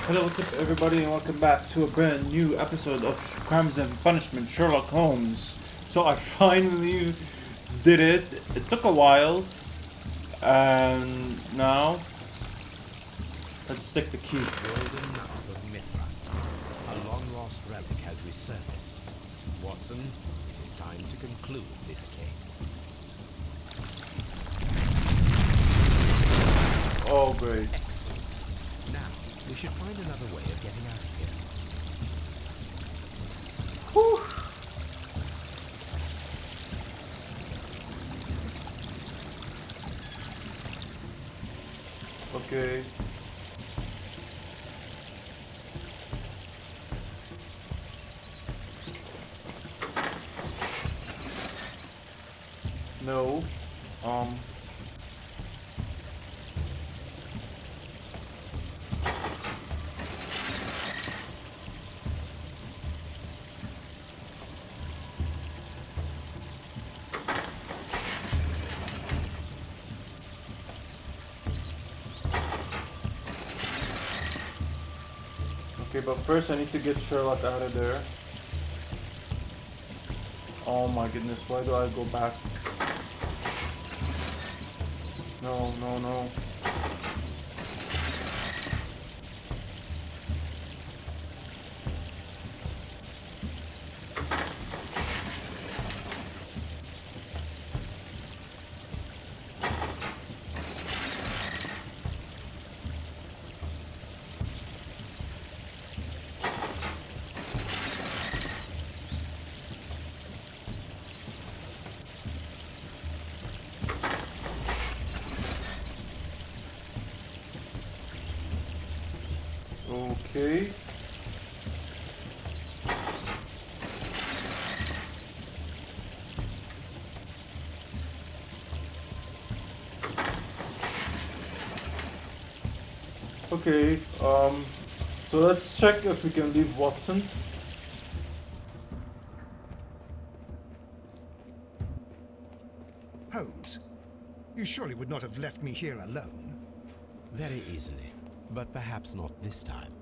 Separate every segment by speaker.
Speaker 1: Hello, what's up, everybody, and welcome back to a brand new episode of Crimes and Punishment Sherlock Holmes. So I finally did it. It took a while, and now let's stick the key.
Speaker 2: Golden mouth of Mithras. A long-lost relic has resurfaced. Watson, it is time to conclude this case.
Speaker 1: Oh, great.
Speaker 2: Excellent. Now, we should find another way of getting out of here.
Speaker 1: Whew. Okay. No. Okay, but first I need to get Sherlock out of there. Oh my goodness, why do I go back? No, no, no. Okay. Okay, so let's check if we can leave Watson.
Speaker 3: Holmes, you surely would not have left me here alone.
Speaker 2: Very easily, but perhaps not this time.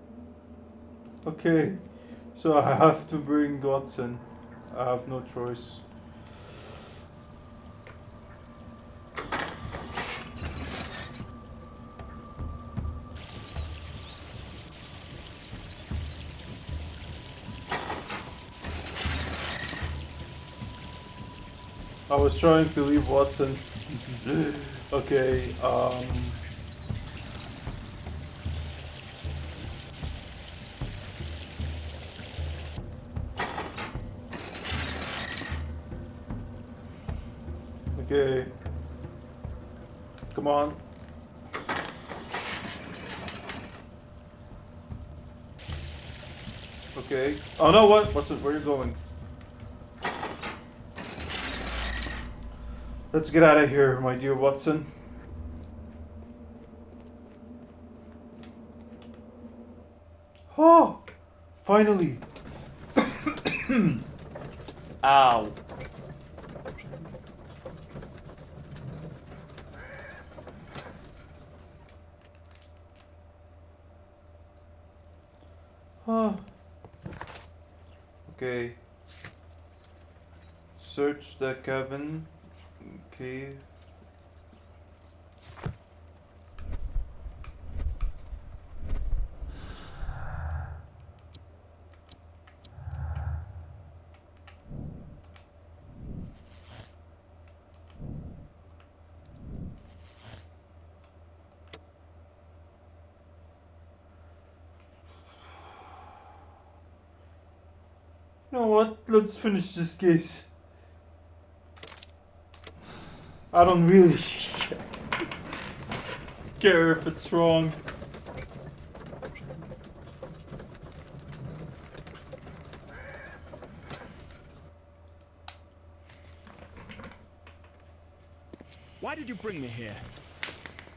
Speaker 1: Okay, so I have to bring Watson. I have no choice. I was trying to leave Watson. Okay, okay. Come on. Okay. Oh no, what? What's it? Where are you going? Let's get out of here, my dear Watson. Oh! Finally! Ow. Oh. Okay. Search the cabin. Okay. You know what? Let's finish this case. I don't really care if it's wrong.
Speaker 4: Why did you bring me here?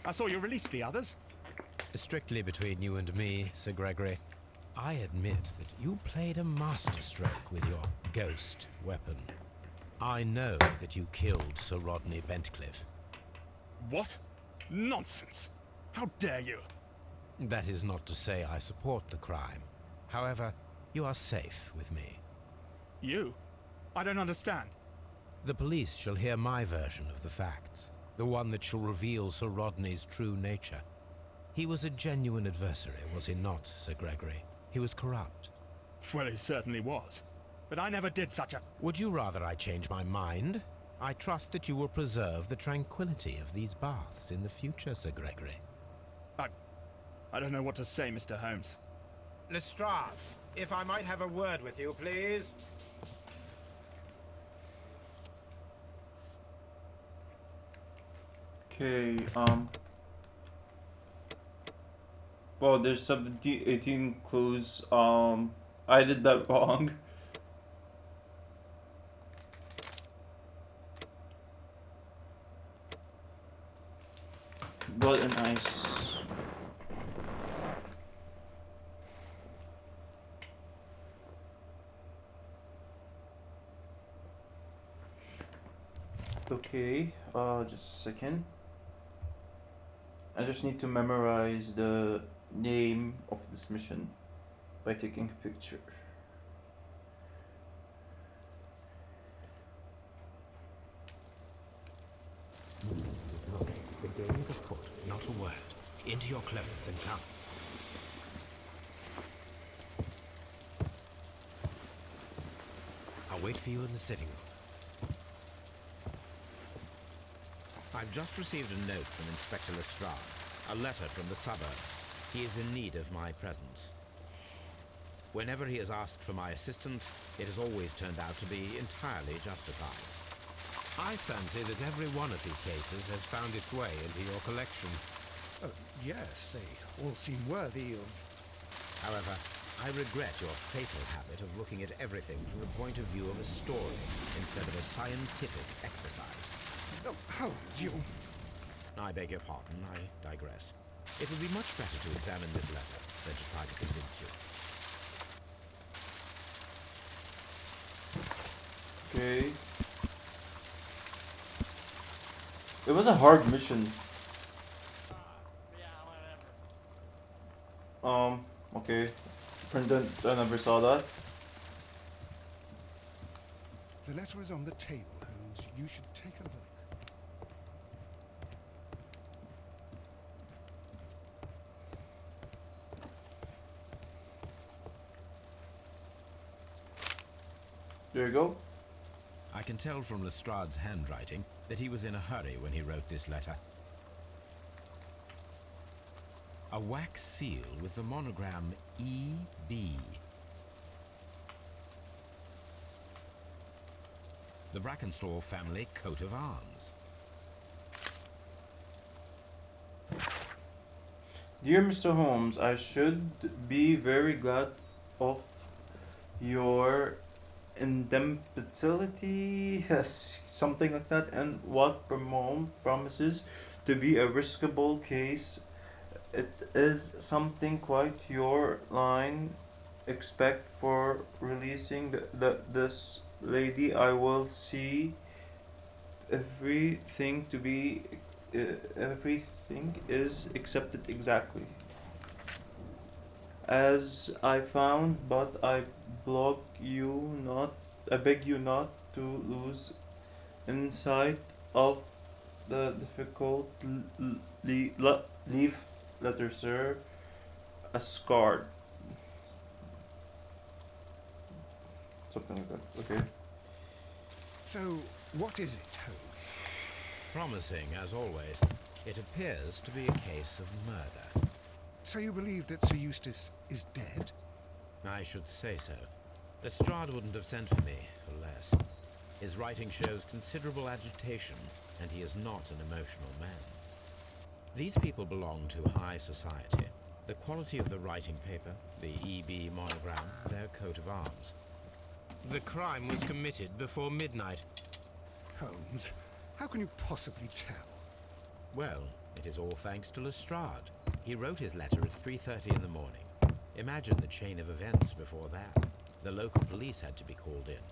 Speaker 4: I saw you release the others.
Speaker 2: Strictly between you and me, Sir Gregory, I admit that you played a masterstroke with your ghost weapon. I know that you killed Sir Rodney Bentcliffe.
Speaker 4: What? Nonsense! How dare you?
Speaker 2: That is not to say I support the crime. However, you are safe with me.
Speaker 4: You? I don't understand.
Speaker 2: The police shall hear my version of the facts, the one that shall reveal Sir Rodney's true nature. He was a genuine adversary, was he not, Sir Gregory? He was corrupt.
Speaker 4: Well, he certainly was. But I never did such a...
Speaker 2: Would you rather I change my mind? I trust that you will preserve the tranquility of these baths in the future, Sir Gregory.
Speaker 4: I don't know what to say, Mr. Holmes.
Speaker 5: Lestrade, if I might have a word with you, please.
Speaker 1: Okay, well, there's 17, 18 clues. I did that wrong. But a nice. Okay, just a second. I just need to memorize the name of this mission by taking a picture.
Speaker 2: The game is afoot, not a word. Into your clothes and come. I'll wait for you in the sitting room. I've just received a note from Inspector Lestrade, a letter from the suburbs. He is in need of my presence. Whenever he has asked for my assistance, it has always turned out to be entirely justified. I fancy that every one of his cases has found its way into your collection.
Speaker 3: Oh, yes, they all seem worthy of...
Speaker 2: However, I regret your fatal habit of looking at everything from the point of view of a story instead of a scientific exercise.
Speaker 3: Oh, Holmes, you...
Speaker 2: I beg your pardon, I digress. It would be much better to examine this letter than to try to convince you.
Speaker 1: Okay. It was a hard mission. Okay. I never saw that.
Speaker 3: The letter is on the table, Holmes. You should take a look.
Speaker 1: There you go.
Speaker 2: I can tell from Lestrade's handwriting that he was in a hurry when he wrote this letter. A wax seal with the monogram E.B. The Brackenstall family coat of arms.
Speaker 1: Dear Mr. Holmes, I should be very glad of your indemnity, yes, something like that, and what promises to be a riskable case. It is something quite your line. Expect for releasing this lady. I will see everything to be everything is accepted exactly as I found, but I beg you not to lose insight of the difficult leave letter, sir. A scarred. Something like that. Okay.
Speaker 3: So, what is it, Holmes?
Speaker 2: Promising, as always, it appears to be a case of murder.
Speaker 3: So you believe that Sir Eustace is dead?
Speaker 2: I should say so. Lestrade wouldn't have sent for me for less. His writing shows considerable agitation, and he is not an emotional man. These people belong to high society. The quality of the writing paper, the EB monogram, their coat of arms. The crime was committed before midnight.
Speaker 3: Holmes, how can you possibly tell?
Speaker 2: Well, it is all thanks to Lestrade. He wrote his letter at 3:30 in the morning. Imagine the chain of events before that. The local police had to be called in.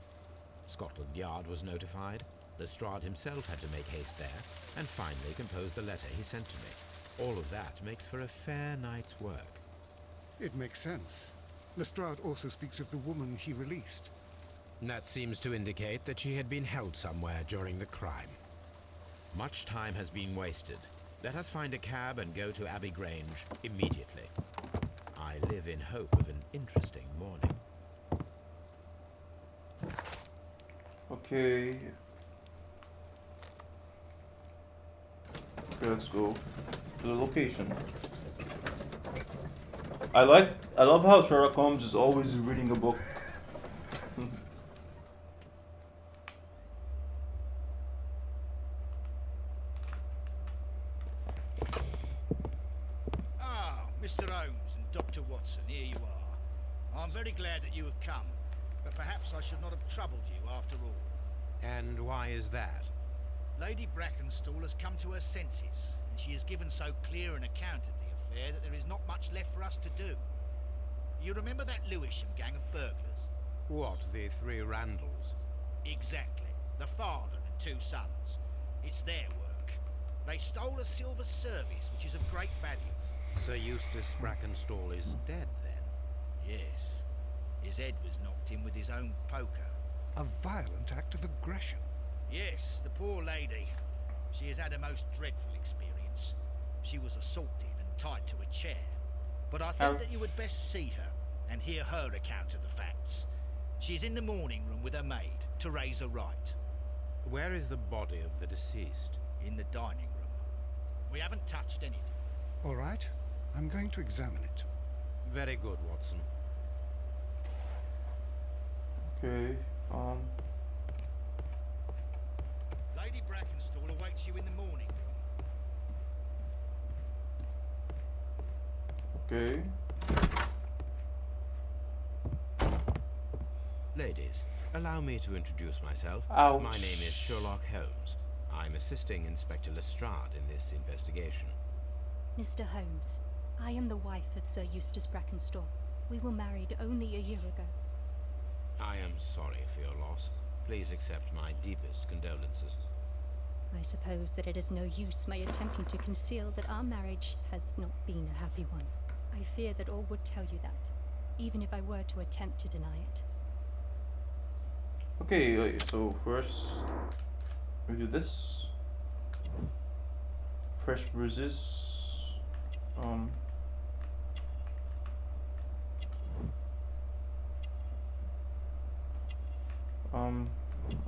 Speaker 2: Scotland Yard was notified. Lestrade himself had to make haste there, and finally compose the letter he sent to me. All of that makes for a fair night's work.
Speaker 3: It makes sense. Lestrade also speaks of the woman he released.
Speaker 6: That seems to indicate that she had been held somewhere during the crime.
Speaker 2: Much time has been wasted. Let us find a cab and go to Abbey Grange immediately. I live in hope of an interesting morning.
Speaker 1: Okay. Okay, let's go to the location. I love how Sherlock Holmes is always reading a book.
Speaker 7: Ah, Mr. Holmes and Dr. Watson, here you are. I'm very glad that you have come, but perhaps I should not have troubled you after all.
Speaker 6: And why is that?
Speaker 7: Lady Brackenstall has come to her senses, and she has given so clear an account of the affair that there is not much left for us to do. You remember that Lewisham gang of burglars?
Speaker 6: What, the three Randalls?
Speaker 7: Exactly. The father and two sons. It's their work. They stole a silver service, which is of great value.
Speaker 6: Sir Eustace Brackenstall is dead, then?
Speaker 7: Yes. His head was knocked in with his own poker.
Speaker 3: A violent act of aggression.
Speaker 7: Yes, the poor lady. She has had a most dreadful experience. She was assaulted and tied to a chair. But I think that you would best see her and hear her account of the facts. She's in the morning room with her maid, Teresa Wright.
Speaker 6: Where is the body of the deceased?
Speaker 7: In the dining room. We haven't touched anything.
Speaker 3: All right, I'm going to examine it.
Speaker 6: Very good, Watson.
Speaker 1: Okay,
Speaker 7: Lady Brackenstall awaits you in the morning room.
Speaker 1: okay.
Speaker 2: Ladies, allow me to introduce myself.
Speaker 1: Ouch.
Speaker 2: My name is Sherlock Holmes. I'm assisting Inspector Lestrade in this investigation.
Speaker 8: Mr. Holmes, I am the wife of Sir Eustace Brackenstall. We were married only a year ago.
Speaker 2: I am sorry for your loss. Please accept my deepest condolences.
Speaker 8: I suppose that it is no use my attempting to conceal that our marriage has not been a happy one. I fear that all would tell you that, even if I were to attempt to deny it.
Speaker 1: Okay, so first we do this. Fresh bruises.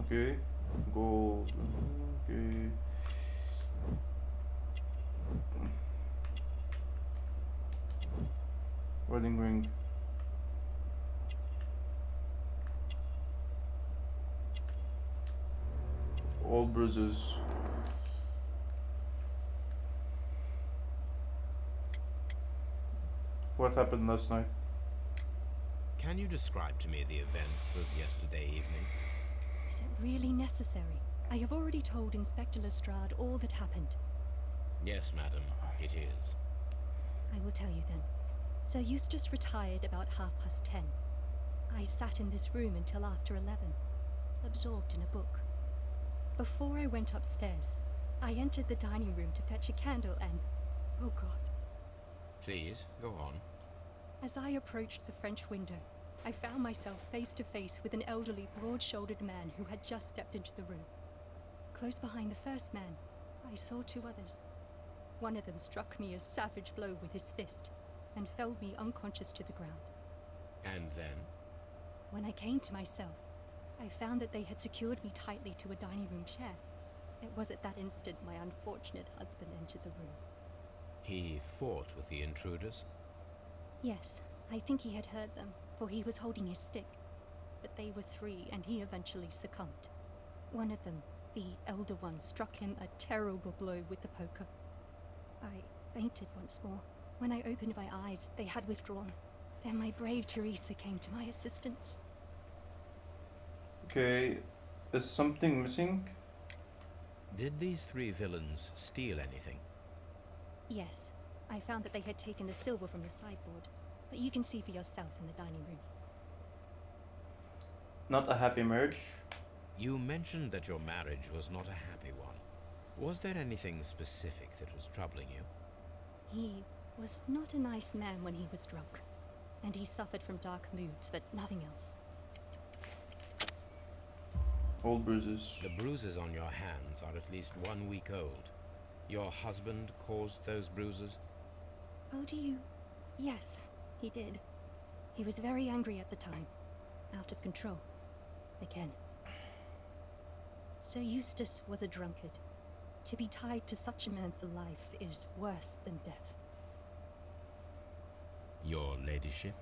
Speaker 1: Okay. Gold. Okay. Wedding ring. All bruises. What happened last night?
Speaker 2: Can you describe to me the events of yesterday evening?
Speaker 8: Is it really necessary? I have already told Inspector Lestrade all that happened.
Speaker 2: Yes, madam, it is.
Speaker 8: I will tell you then. Sir Eustace retired about 10:30. I sat in this room until after 11, absorbed in a book. Before I went upstairs, I entered the dining room to fetch a candle and... oh God.
Speaker 2: Please, go on.
Speaker 8: As I approached the French window, I found myself face to face with an elderly, broad-shouldered man who had just stepped into the room. Close behind the first man, I saw two others. One of them struck me a savage blow with his fist and felled me unconscious to the ground.
Speaker 2: And then?
Speaker 8: When I came to myself, I found that they had secured me tightly to a dining room chair. It was at that instant my unfortunate husband entered the room.
Speaker 2: He fought with the intruders?
Speaker 8: Yes, I think he had heard them, for he was holding his stick. But they were three, and he eventually succumbed. One of them, the elder one, struck him a terrible blow with the poker. I fainted once more. When I opened my eyes, they had withdrawn. Then my brave Teresa came to my assistance.
Speaker 1: Okay, is something missing?
Speaker 2: Did these three villains steal anything?
Speaker 8: Yes, I found that they had taken the silver from the sideboard, but you can see for yourself in the dining room.
Speaker 1: Not a happy marriage?
Speaker 2: You mentioned that your marriage was not a happy one. Was there anything specific that was troubling you?
Speaker 8: He was not a nice man when he was drunk, and he suffered from dark moods, but nothing else.
Speaker 1: Old bruises.
Speaker 2: The bruises on your hands are at least 1 week old. Your husband caused those bruises?
Speaker 8: Oh, do you? Yes, he did. He was very angry at the time. Out of control. Again. Sir Eustace was a drunkard. To be tied to such a man for life is worse than death.
Speaker 2: Your ladyship?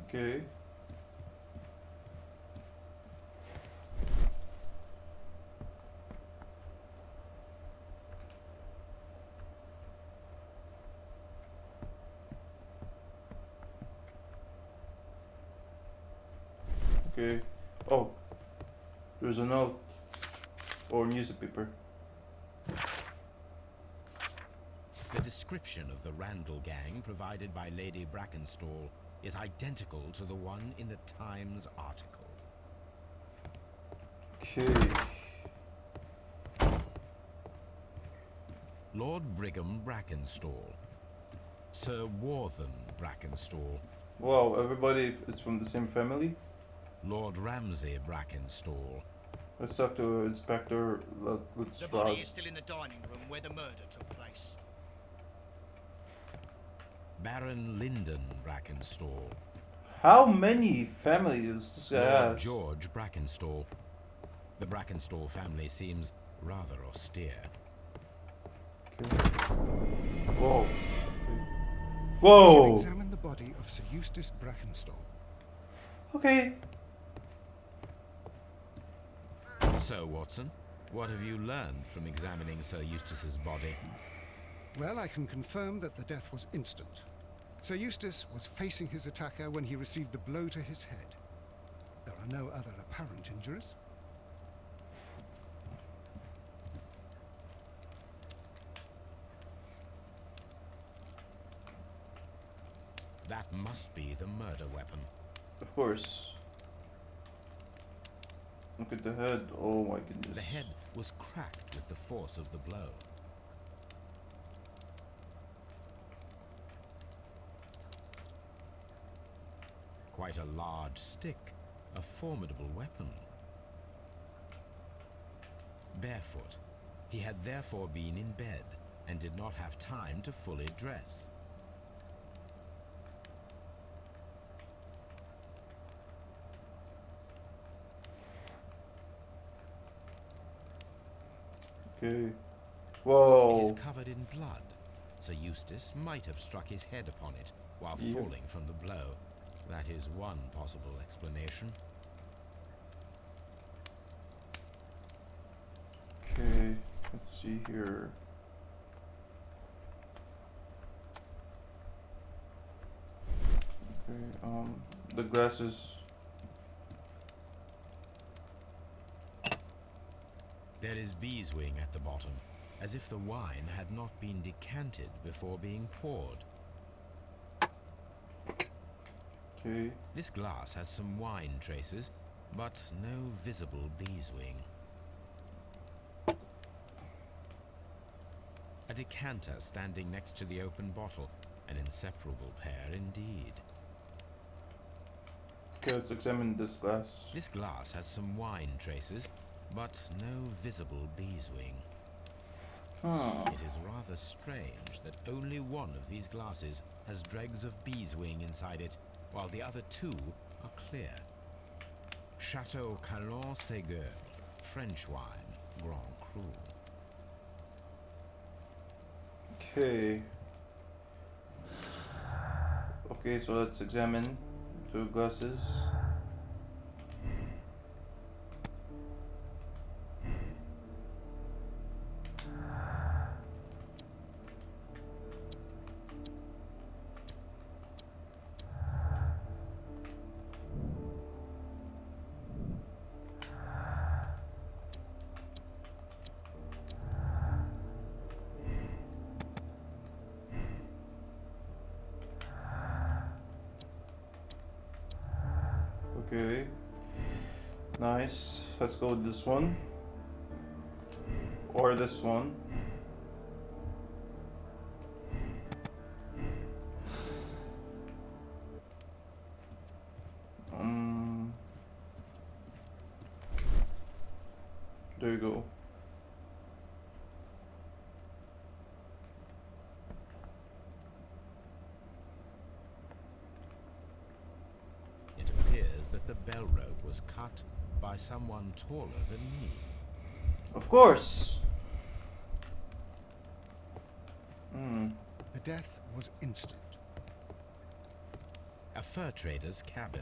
Speaker 1: Okay. Okay. Oh, there's a note or newspaper.
Speaker 2: The description of the Randall gang provided by Lady Brackenstall is identical to the one in the Times article.
Speaker 1: Okay.
Speaker 2: Lord Brigham Brackenstall. Sir Warthen Brackenstall.
Speaker 1: Wow, everybody is from the same family.
Speaker 2: Lord Ramsay Brackenstall.
Speaker 1: Let's talk to Inspector
Speaker 7: The
Speaker 1: Lestrade.
Speaker 7: body is still in the dining room where the murder took place.
Speaker 2: Baron Lyndon Brackenstall.
Speaker 1: How many families does this guy
Speaker 2: Lord
Speaker 1: have?
Speaker 2: George Brackenstall. The Brackenstall family seems rather austere.
Speaker 1: Okay. Whoa.
Speaker 3: We should
Speaker 1: Whoa.
Speaker 3: examine the body of Sir Eustace Brackenstall.
Speaker 1: Okay.
Speaker 2: So, Watson, what have you learned from examining Sir Eustace's body?
Speaker 3: Well, I can confirm that the death was instant. Sir Eustace was facing his attacker when he received the blow to his head. There are no other apparent injuries.
Speaker 2: That must be the murder weapon.
Speaker 1: Of course. Look at the head. Oh my goodness.
Speaker 2: The head was cracked with the force of the blow. Quite a large stick, a formidable weapon. Barefoot, he had therefore been in bed and did not have time to fully dress.
Speaker 1: Okay.
Speaker 2: It
Speaker 1: Whoa.
Speaker 2: is covered in blood. Sir Eustace might have struck his head upon it while
Speaker 1: Yeah.
Speaker 2: falling from the blow. That is one possible explanation.
Speaker 1: Okay. Let's see here. Okay. The glasses.
Speaker 2: There is beeswing at the bottom, as if the wine had not been decanted before being poured.
Speaker 1: Okay.
Speaker 2: This glass has some wine traces, but no visible beeswing. A decanter standing next to the open bottle, an inseparable pair indeed.
Speaker 1: Okay, let's examine this glass.
Speaker 2: This glass has some wine traces, but no visible beeswing.
Speaker 1: Huh.
Speaker 2: It is rather strange that only one of these glasses has dregs of beeswing inside it, while the other two are clear. Chateau Calon Ségur, French wine, Grand Cru.
Speaker 1: Okay. Okay, so let's examine two glasses. Okay. Nice. Let's go with this one. Or this one. There you go.
Speaker 2: It appears that the bell rope was cut by someone taller than me.
Speaker 1: Of course.
Speaker 3: The death was instant.
Speaker 2: A fur trader's cabin.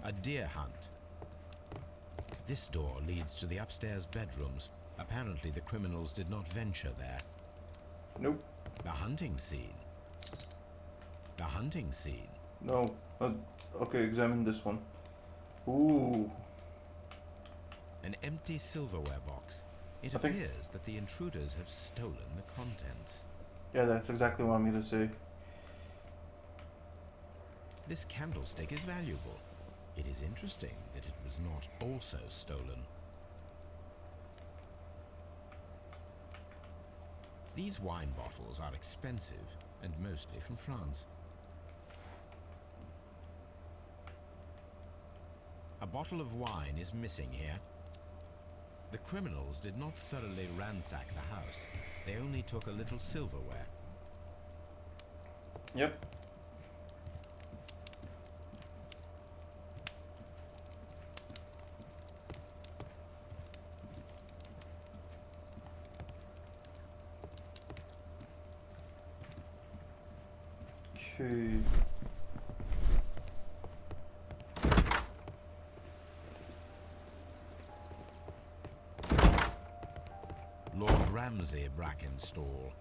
Speaker 2: A deer hunt. This door leads to the upstairs bedrooms. Apparently the criminals did not venture there.
Speaker 1: Nope.
Speaker 2: The hunting scene. The hunting scene.
Speaker 1: No. Okay, examine this one. Ooh.
Speaker 2: An empty silverware box. It
Speaker 1: I think-
Speaker 2: appears that the intruders have stolen the contents.
Speaker 1: Yeah, that's exactly what I'm going to say.
Speaker 2: This candlestick is valuable. It is interesting that it was not also stolen. These wine bottles are expensive and mostly from France. A bottle of wine is missing here. The criminals did not thoroughly ransack the house. They only took a little silverware.
Speaker 1: Yep. Okay.
Speaker 2: Lord Ramsay Brackenstall.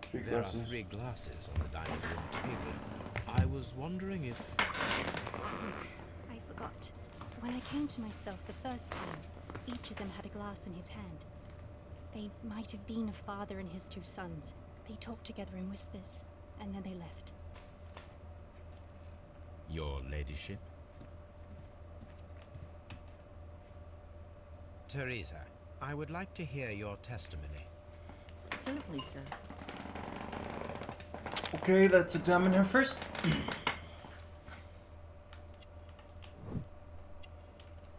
Speaker 1: Three
Speaker 2: There are
Speaker 1: glasses.
Speaker 2: 3 glasses on the dining room table. I was wondering if...
Speaker 8: I forgot. When I came to myself the first time, each of them had a glass in his hand. They might have been a father and his 2 sons. They talked together in whispers, and then they left.
Speaker 2: Your ladyship?
Speaker 6: Teresa, I would like to hear your testimony.
Speaker 9: Certainly, sir.
Speaker 1: Okay, let's examine her first.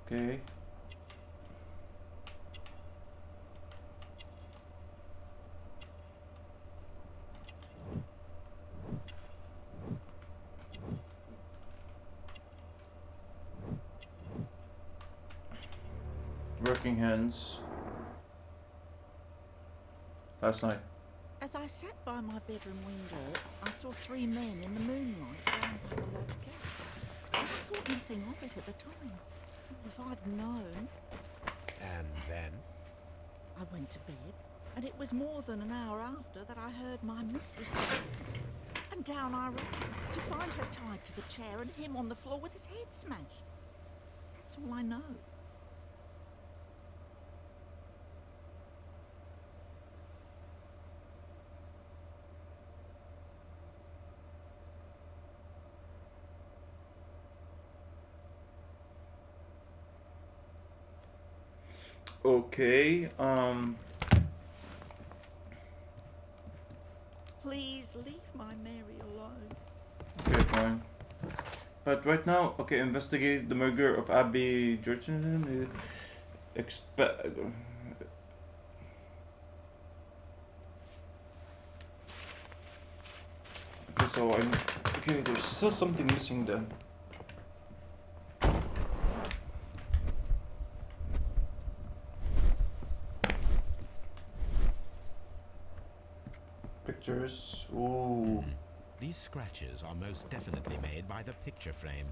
Speaker 1: Okay. Working hands. Last night.
Speaker 9: As I sat by my bedroom window, I saw 3 men in the moonlight down by the lodge gate. I thought nothing of it at the time. If I'd known,
Speaker 6: And then?
Speaker 9: I went to bed, and it was more than an hour after that I heard my mistress scream. And down I ran, to find her tied to the chair and him on the floor with his head smashed. That's all I know.
Speaker 1: Okay,
Speaker 9: Please leave my Mary alone.
Speaker 1: okay, fine. But right now, okay, investigate the murder of Abbey Grange. Okay, so okay, there's still something missing then. Pictures. Ooh.
Speaker 2: These scratches are most definitely made by the picture frame.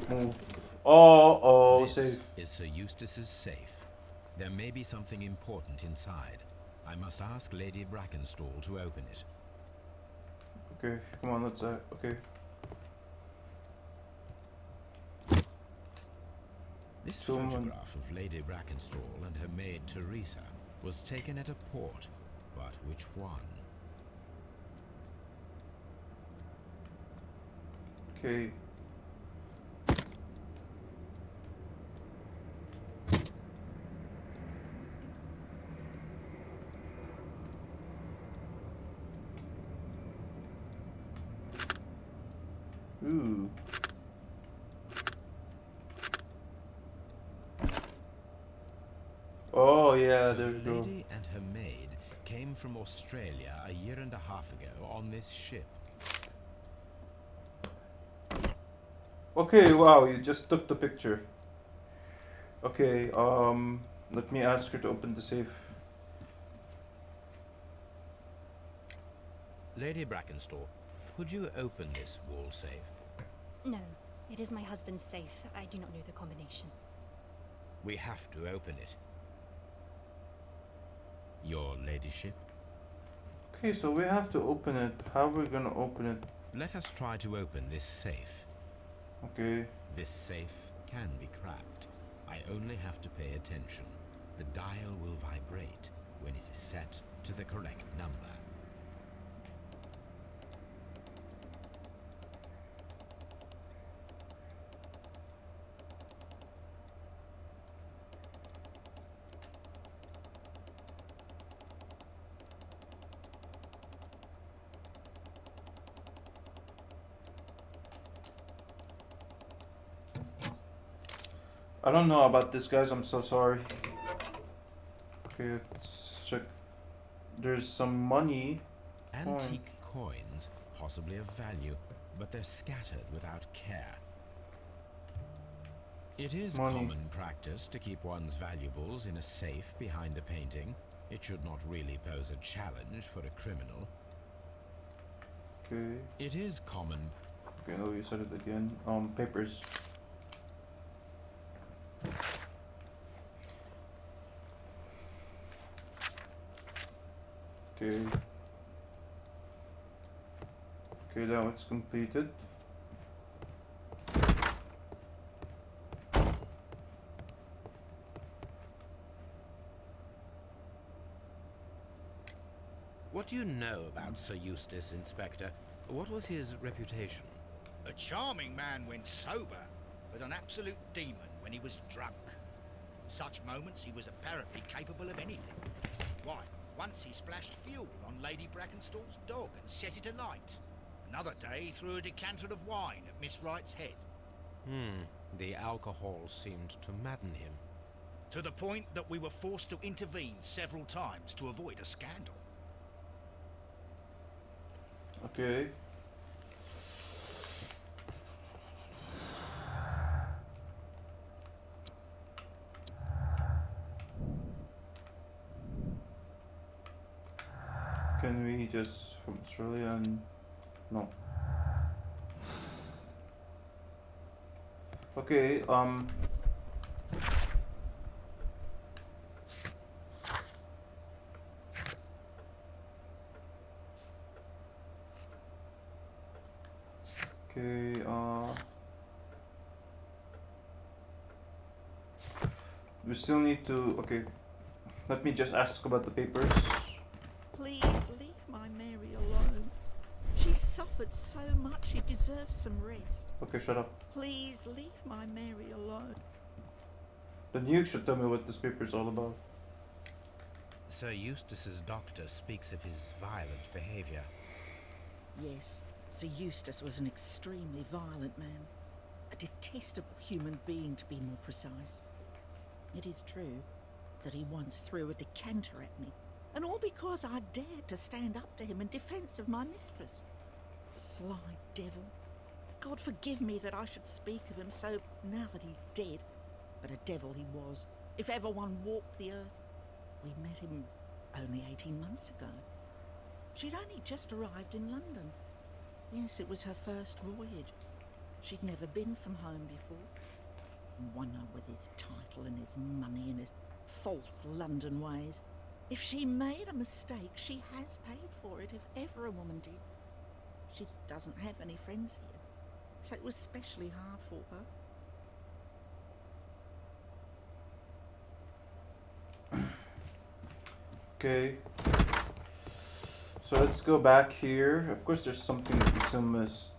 Speaker 1: Move. Oh,
Speaker 2: This
Speaker 1: safe.
Speaker 2: is Sir Eustace's safe. There may be something important inside. I must ask Lady Brackenstall to open it.
Speaker 1: Okay, come on, let's okay.
Speaker 2: This
Speaker 1: Someone-
Speaker 2: photograph of Lady Brackenstall and her maid Teresa was taken at a port, but which one?
Speaker 1: Okay. Ooh. Oh yeah,
Speaker 2: So
Speaker 1: there
Speaker 2: the
Speaker 1: you go.
Speaker 2: lady and her maid came from Australia a year and a half ago on this ship.
Speaker 1: Okay, wow, you just took the picture. Okay, let me ask her to open the safe.
Speaker 2: Lady Brackenstall, could you open this wall safe?
Speaker 8: No, it is my husband's safe. I do not know the combination.
Speaker 2: We have to open it. Your ladyship?
Speaker 1: Okay, so we have to open it. How are we gonna open it?
Speaker 2: Let us try to open this safe.
Speaker 1: Okay.
Speaker 2: This safe can be cracked. I only have to pay attention. The dial will vibrate when it is set to the correct number.
Speaker 1: I don't know about this, guys. I'm so sorry. Okay, let's check. There's some money.
Speaker 2: Antique coins, possibly of value, but they're scattered without care. It is
Speaker 1: Money.
Speaker 2: common practice to keep one's valuables in a safe behind a painting. It should not really pose a challenge for a criminal.
Speaker 1: Okay.
Speaker 2: It is common.
Speaker 1: Okay, no, you said it again. Papers. Okay. Okay, now it's completed.
Speaker 2: What do you know about Sir Eustace, Inspector? What was his reputation?
Speaker 7: A charming man when sober, but an absolute demon when he was drunk. In such moments he was apparently capable of anything. Why, once he splashed fuel on Lady Brackenstall's dog and set it alight. Another day he threw a decanter of wine at Miss Wright's head.
Speaker 2: The alcohol seemed to madden him.
Speaker 7: To the point that we were forced to intervene several times to avoid a scandal.
Speaker 1: Okay. Can we just from Australia and no. Okay, okay, we still need to, okay, let me just ask about the papers.
Speaker 9: Please leave my Mary alone. She suffered so much, she deserves some rest.
Speaker 1: Okay, shut up.
Speaker 9: Please leave my Mary alone.
Speaker 1: Then you should tell me what this paper is all about.
Speaker 2: Sir Eustace's doctor speaks of his violent behavior.
Speaker 9: Yes, Sir Eustace was an extremely violent man. A detestable human being, to be more precise. It is true that he once threw a decanter at me, and all because I dared to stand up to him in defence of my mistress. Sly devil. God forgive me that I should speak of him so now that he's dead, but a devil he was, if ever one walked the earth. We met him only 18 months ago. She'd only just arrived in London. Yes, it was her first voyage. She'd never been from home before. Wonder with his title and his money and his false London ways. If she made a mistake, she has paid for it, if ever a woman did. She doesn't have any friends here, so it was especially hard for her.
Speaker 1: Okay. So let's go back here. Of course there's something that we still missed.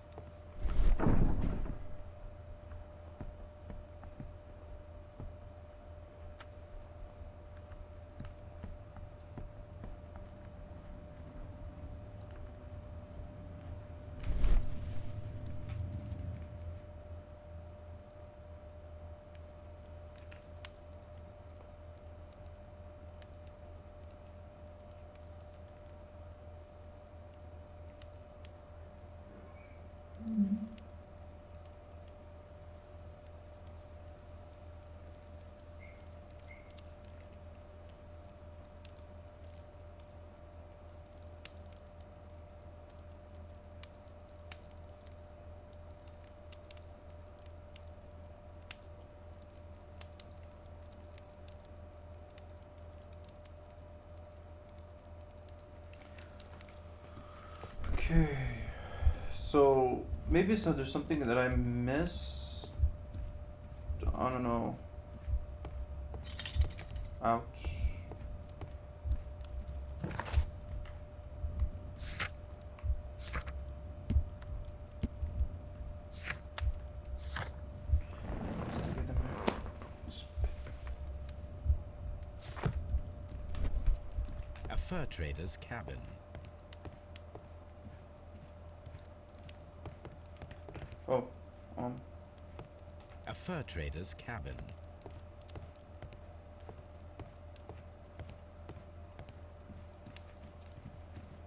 Speaker 1: Okay. So maybe there's something that I missed. I don't know. Ouch.
Speaker 2: A fur trader's cabin.
Speaker 1: Oh,
Speaker 2: A fur trader's cabin.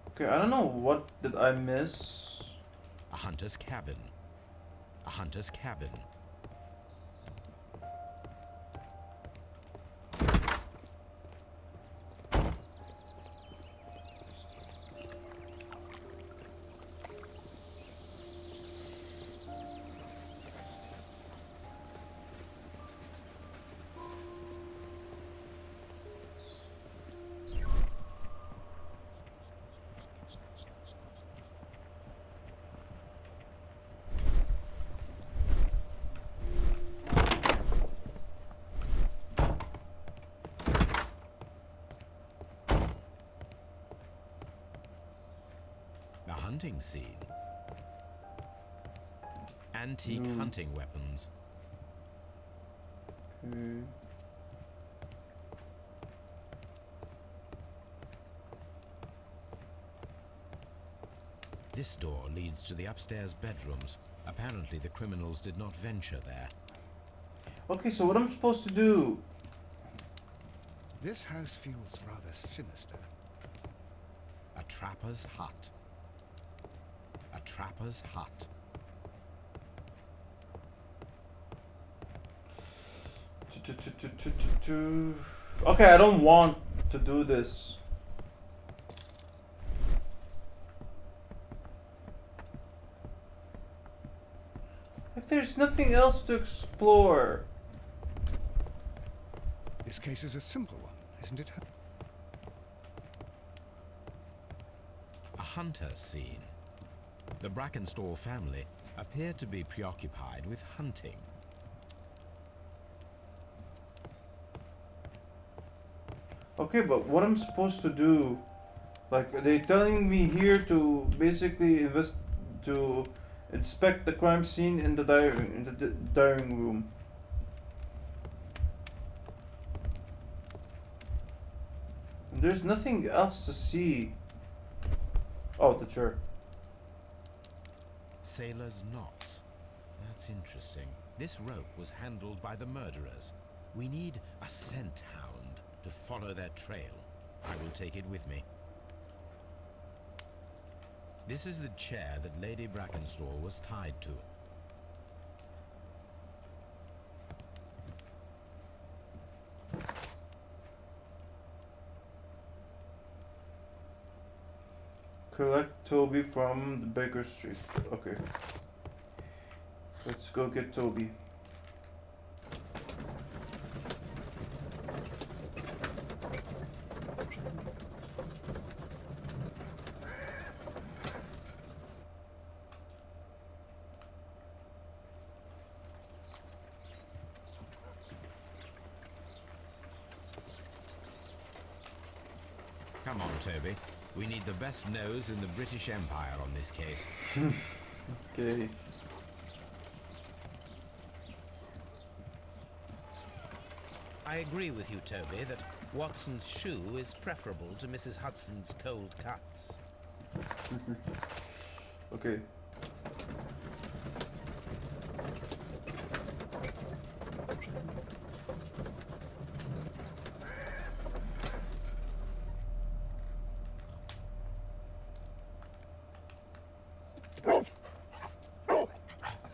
Speaker 1: okay. I don't know what did I miss.
Speaker 2: A hunter's cabin. A hunter's cabin. The hunting scene. Antique hunting weapons.
Speaker 1: Okay.
Speaker 2: This door leads to the upstairs bedrooms. Apparently the criminals did not venture there.
Speaker 1: Okay, so what I'm supposed to do?
Speaker 3: This house feels rather sinister.
Speaker 2: A trapper's hut. A trapper's hut.
Speaker 1: Okay, I don't want to do this. Like, there's nothing else to explore.
Speaker 3: This case is a simple one, isn't it?
Speaker 2: A hunter scene. The Brackenstall family appeared to be preoccupied with hunting.
Speaker 1: Okay, but what I'm supposed to do? Like, are they telling me here to basically inspect the crime scene in the dining room? And there's nothing else to see. Oh, the chair.
Speaker 2: Sailor's knots. That's interesting. This rope was handled by the murderers. We need a scent hound to follow their trail. I will take it with me. This is the chair that Lady Brackenstall was tied to.
Speaker 1: Collect Toby from the Baker Street. Okay. Let's go get Toby.
Speaker 2: Come on, Toby. We need the best nose in the British Empire on this case.
Speaker 1: Okay.
Speaker 10: I agree with you, Toby, that Watson's shoe is preferable to Mrs. Hudson's cold cuts.
Speaker 1: Okay.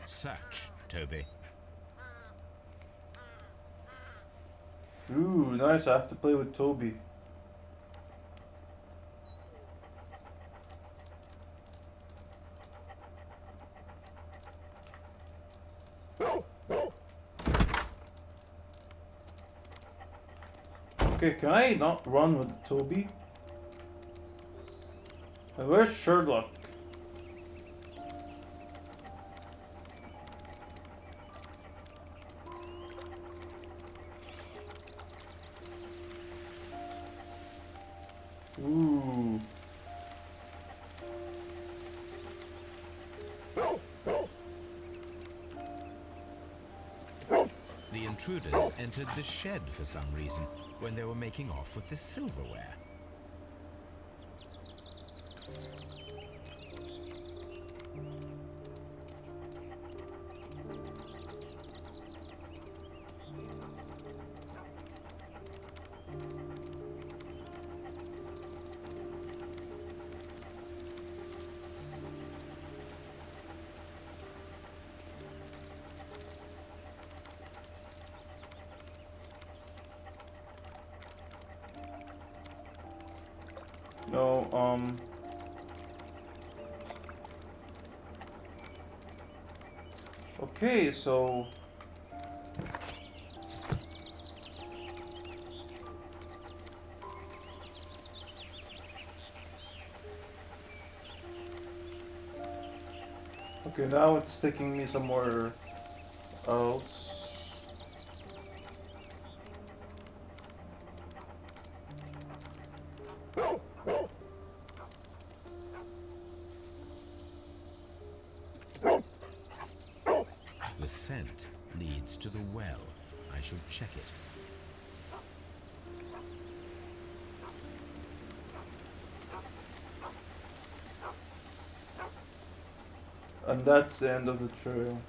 Speaker 2: Search, Toby.
Speaker 1: Ooh, nice. I have to play with Toby. Okay, can I not run with Toby? Where's Sherlock? Ooh.
Speaker 2: The intruders entered the shed for some reason when they were making off with the silverware.
Speaker 1: No, okay, so okay, now it's taking me somewhere else.
Speaker 2: The scent leads to the well. I should check it.
Speaker 1: And that's the end of the trail.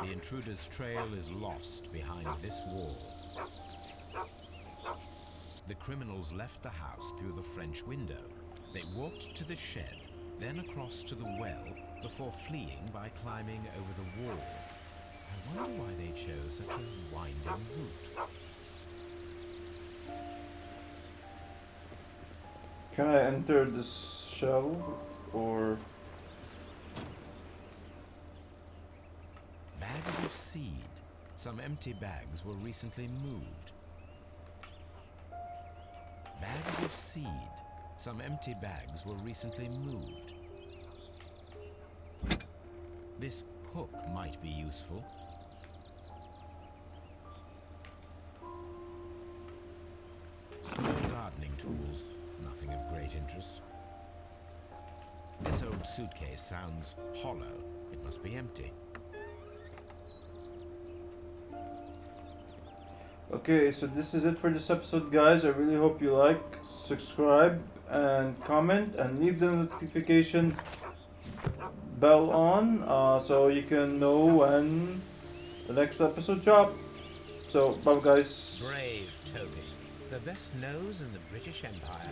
Speaker 2: The intruder's trail is lost behind this wall. The criminals left the house through the French window. They walked to the shed, then across to the well, before fleeing by climbing over the wall. I wonder why they chose such a winding route.
Speaker 1: Can I enter this shell, or?
Speaker 2: Bags of seed. Some empty bags were recently moved. Bags of seed. Some empty bags were recently moved. This hook might be useful. Small gardening tools. Nothing of great interest. This old suitcase sounds hollow. It must be empty.
Speaker 1: Okay, so this is it for this episode, guys. I really hope you like, subscribe, and comment, and leave the notification bell on so you can know when the next episode drop. So, bye, guys.
Speaker 2: Brave Toby. The best nose in the British Empire.